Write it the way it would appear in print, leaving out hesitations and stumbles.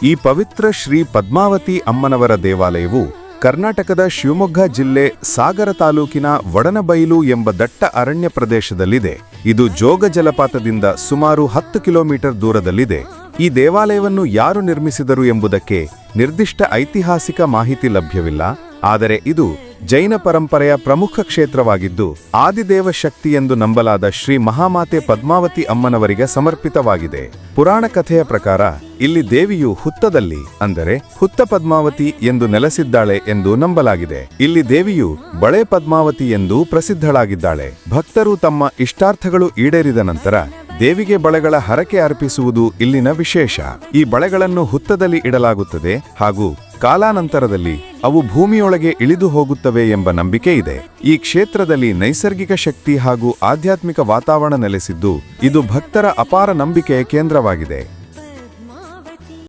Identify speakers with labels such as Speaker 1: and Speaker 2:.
Speaker 1: ಈ ಪವಿತ್ರ ಶ್ರೀ ಪದ್ಮಾವತಿ ಅಮ್ಮನವರ ದೇವಾಲಯವು ಕರ್ನಾಟಕದ ಶಿವಮೊಗ್ಗ ಜಿಲ್ಲೆ ಸಾಗರ ತಾಲೂಕಿನ ವಡನಬೈಲು ಎಂಬ ದಟ್ಟ ಅರಣ್ಯ ಪ್ರದೇಶದಲ್ಲಿದೆ. ಇದು ಜೋಗ ಜಲಪಾತದಿಂದ ಸುಮಾರು 10 ಕಿಲೋಮೀಟರ್ ದೂರದಲ್ಲಿದೆ. ಈ ದೇವಾಲಯವನ್ನು ಯಾರು ನಿರ್ಮಿಸಿದರು ಎಂಬುದಕ್ಕೆ ನಿರ್ದಿಷ್ಟ ಐತಿಹಾಸಿಕ ಮಾಹಿತಿ ಲಭ್ಯವಿಲ್ಲ. ಆದರೆ ಇದು ಜೈನ ಪರಂಪರೆಯ ಪ್ರಮುಖ ಕ್ಷೇತ್ರವಾಗಿದ್ದು ಆದಿದೇವ ಶಕ್ತಿ ಎಂದು ನಂಬಲಾದ ಶ್ರೀ ಮಹಾಮಾತೆ ಪದ್ಮಾವತಿ ಅಮ್ಮನವರಿಗೆ ಸಮರ್ಪಿತವಾಗಿದೆ. ಪುರಾಣ ಕಥೆಯ ಪ್ರಕಾರ ಇಲ್ಲಿ ದೇವಿಯು ಹುತ್ತದಲ್ಲಿ, ಅಂದರೆ ಹುತ್ತ ಪದ್ಮಾವತಿ ಎಂದು ನೆಲೆಸಿದ್ದಾಳೆ ಎಂದು ನಂಬಲಾಗಿದೆ. ಇಲ್ಲಿ ದೇವಿಯು ಬಳೆ ಪದ್ಮಾವತಿ ಎಂದು ಪ್ರಸಿದ್ಧಳಾಗಿದ್ದಾಳೆ. ಭಕ್ತರು ತಮ್ಮ ಇಷ್ಟಾರ್ಥಗಳು ಈಡೇರಿದ ನಂತರ ದೇವಿಗೆ ಬಳೆಗಳ ಹರಕೆ ಅರ್ಪಿಸುವುದು ಇಲ್ಲಿನ ವಿಶೇಷ. ಈ ಬಳೆಗಳನ್ನು ಹುತ್ತದಲ್ಲಿ ಇಡಲಾಗುತ್ತದೆ ಹಾಗೂ ಕಾಲಾನಂತರದಲ್ಲಿ ಅವು ಭೂಮಿಯೊಳಗೆ ಇಳಿದು ಹೋಗುತ್ತವೆ ಎಂಬ ನಂಬಿಕೆ ಇದೆ. ಈ ಕ್ಷೇತ್ರದಲ್ಲಿ ನೈಸರ್ಗಿಕ ಶಕ್ತಿ ಹಾಗೂ ಆಧ್ಯಾತ್ಮಿಕ ವಾತಾವರಣ ನೆಲೆಸಿದ್ದು ಇದು ಭಕ್ತರ ಅಪಾರ ನಂಬಿಕೆಯ ಕೇಂದ್ರವಾಗಿದೆ.